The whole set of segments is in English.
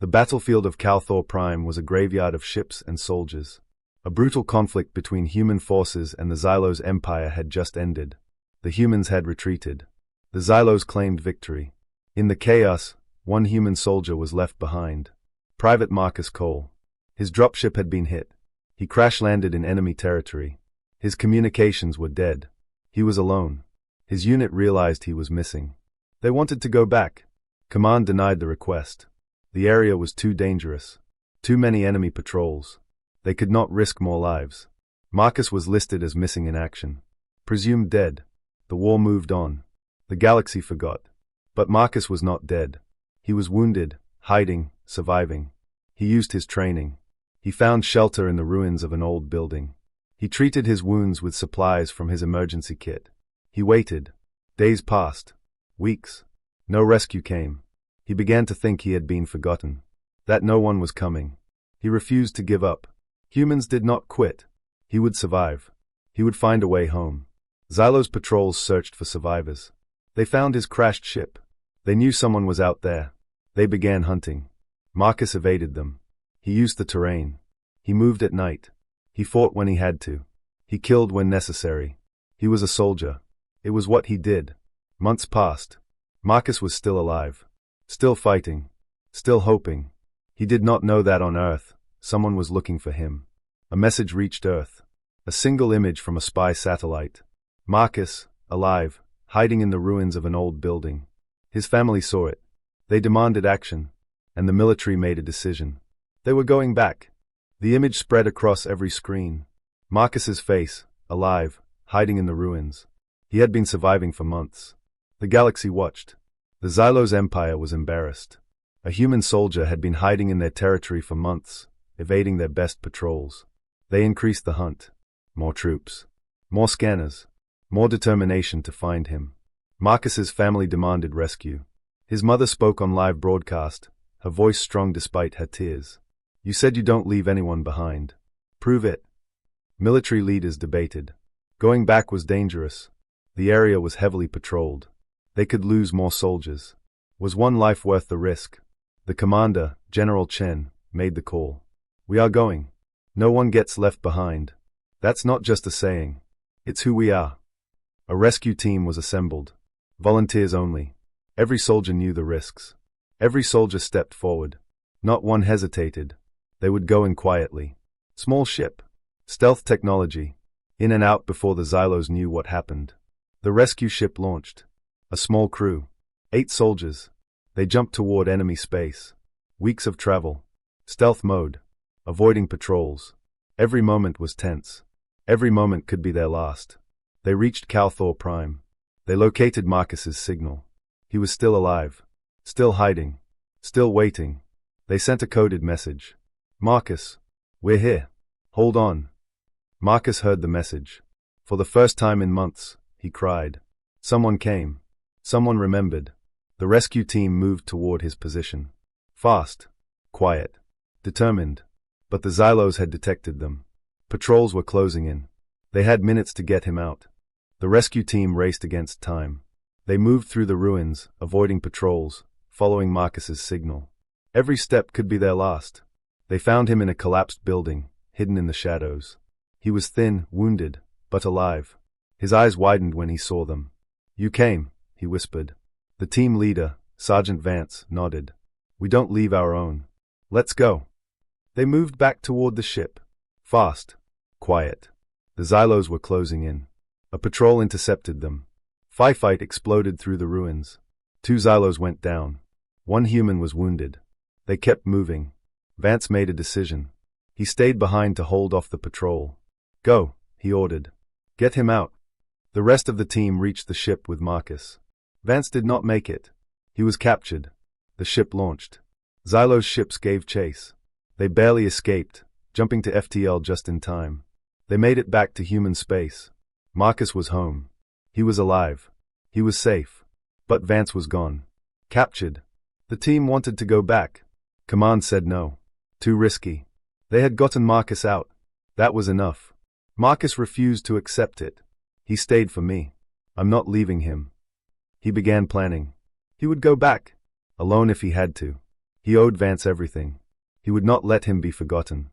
The battlefield of Calthor Prime was a graveyard of ships and soldiers. A brutal conflict between human forces and the Xylos Empire had just ended. The humans had retreated. The Xylos claimed victory. In the chaos, one human soldier was left behind. Private Marcus Cole. His dropship had been hit. He crash-landed in enemy territory. His communications were dead. He was alone. His unit realized he was missing. They wanted to go back. Command denied the request. The area was too dangerous. Too many enemy patrols. They could not risk more lives. Marcus was listed as missing in action. Presumed dead. The war moved on. The galaxy forgot. But Marcus was not dead. He was wounded, hiding, surviving. He used his training. He found shelter in the ruins of an old building. He treated his wounds with supplies from his emergency kit. He waited. Days passed. Weeks. No rescue came. He began to think he had been forgotten. That no one was coming. He refused to give up. Humans did not quit. He would survive. He would find a way home. Xylos patrols searched for survivors. They found his crashed ship. They knew someone was out there. They began hunting. Marcus evaded them. He used the terrain. He moved at night. He fought when he had to. He killed when necessary. He was a soldier. It was what he did. Months passed. Marcus was still alive. Still fighting. Still hoping. He did not know that on Earth, someone was looking for him. A message reached Earth. A single image from a spy satellite. Marcus, alive, hiding in the ruins of an old building. His family saw it. They demanded action. And the military made a decision. They were going back. The image spread across every screen. Marcus's face, alive, hiding in the ruins. He had been surviving for months. The galaxy watched. The Xylos Empire was embarrassed. A human soldier had been hiding in their territory for months, evading their best patrols. They increased the hunt. More troops. More scanners. More determination to find him. Marcus's family demanded rescue. His mother spoke on live broadcast, her voice strong despite her tears. You said you don't leave anyone behind. Prove it. Military leaders debated. Going back was dangerous. The area was heavily patrolled. They could lose more soldiers. Was one life worth the risk? The commander, General Chen, made the call. We are going. No one gets left behind. That's not just a saying. It's who we are. A rescue team was assembled. Volunteers only. Every soldier knew the risks. Every soldier stepped forward. Not one hesitated. They would go in quietly. Small ship. Stealth technology. In and out before the Xylos knew what happened. The rescue ship launched. A small crew. 8 soldiers. They jumped toward enemy space. Weeks of travel. Stealth mode. Avoiding patrols. Every moment was tense. Every moment could be their last. They reached Calthor Prime. They located Marcus's signal. He was still alive. Still hiding. Still waiting. They sent a coded message. Marcus, we're here. Hold on. Marcus heard the message. For the first time in months, he cried. Someone came. Someone remembered. The rescue team moved toward his position. Fast. Quiet. Determined. But the Xylos had detected them. Patrols were closing in. They had minutes to get him out. The rescue team raced against time. They moved through the ruins, avoiding patrols, following Marcus's signal. Every step could be their last. They found him in a collapsed building, hidden in the shadows. He was thin, wounded, but alive. His eyes widened when he saw them. You came, he whispered. The team leader, Sergeant Vance, nodded. We don't leave our own. Let's go. They moved back toward the ship. Fast. Quiet. The Xylos were closing in. A patrol intercepted them. Firefight exploded through the ruins. 2 Xylos went down. 1 human was wounded. They kept moving. Vance made a decision. He stayed behind to hold off the patrol. Go, he ordered. Get him out. The rest of the team reached the ship with Marcus. Vance did not make it. He was captured. The ship launched. Xylos ships gave chase. They barely escaped, jumping to FTL just in time. They made it back to human space. Marcus was home. He was alive. He was safe. But Vance was gone. Captured. The team wanted to go back. Command said no. Too risky. They had gotten Marcus out. That was enough. Marcus refused to accept it. He stayed for me. I'm not leaving him. He began planning. He would go back. Alone if he had to. He owed Vance everything. He would not let him be forgotten.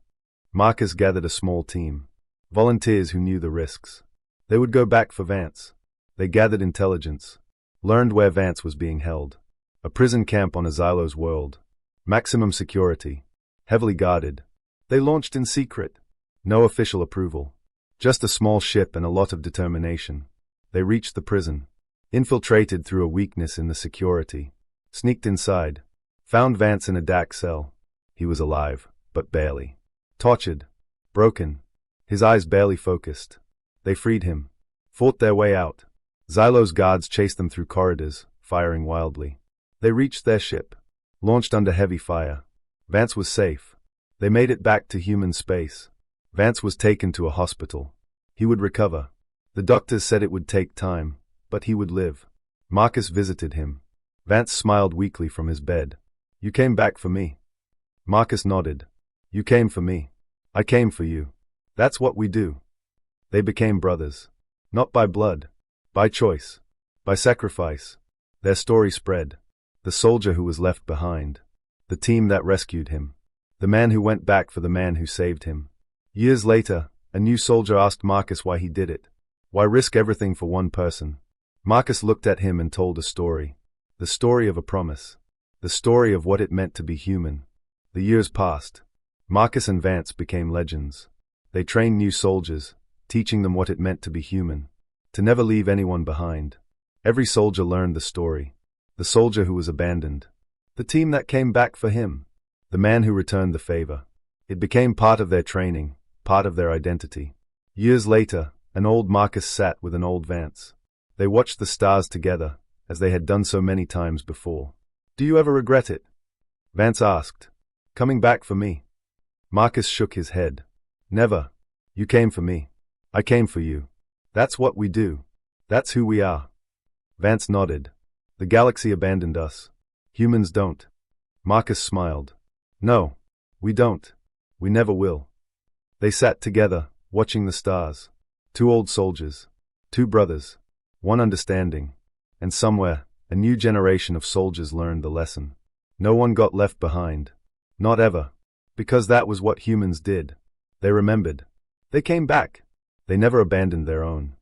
Marcus gathered a small team. Volunteers who knew the risks. They would go back for Vance. They gathered intelligence. Learned where Vance was being held. A prison camp on a Xylo's world. Maximum security. Heavily guarded. They launched in secret. No official approval. Just a small ship and a lot of determination. They reached the prison. Infiltrated through a weakness in the security. Sneaked inside. Found Vance in a dark cell. He was alive, but barely. Tortured. Broken. His eyes barely focused. They freed him. Fought their way out. Xylo's guards chased them through corridors, firing wildly. They reached their ship. Launched under heavy fire. Vance was safe. They made it back to human space. Vance was taken to a hospital. He would recover. The doctors said it would take time, but he would live. Marcus visited him. Vance smiled weakly from his bed. "You came back for me." Marcus nodded. "You came for me. I came for you. That's what we do." They became brothers. Not by blood. By choice. By sacrifice. Their story spread. The soldier who was left behind. The team that rescued him. The man who went back for the man who saved him. Years later, a new soldier asked Marcus why he did it. Why risk everything for one person? Marcus looked at him and told a story. The story of a promise. The story of what it meant to be human. The years passed. Marcus and Vance became legends. They trained new soldiers, teaching them what it meant to be human. To never leave anyone behind. Every soldier learned the story. The soldier who was abandoned. The team that came back for him. The man who returned the favor. It became part of their training, part of their identity. Years later, an old Marcus sat with an old Vance. They watched the stars together, as they had done so many times before. "Do you ever regret it?" Vance asked. "Coming back for me?" Marcus shook his head. "Never. You came for me. I came for you. That's what we do. That's who we are." Vance nodded. "The galaxy abandoned us. Humans don't." Marcus smiled. "No, we don't. We never will." They sat together, watching the stars. Two old soldiers. Two brothers. One understanding. And somewhere, a new generation of soldiers learned the lesson. No one got left behind. Not ever. Because that was what humans did. They remembered. They came back. They never abandoned their own.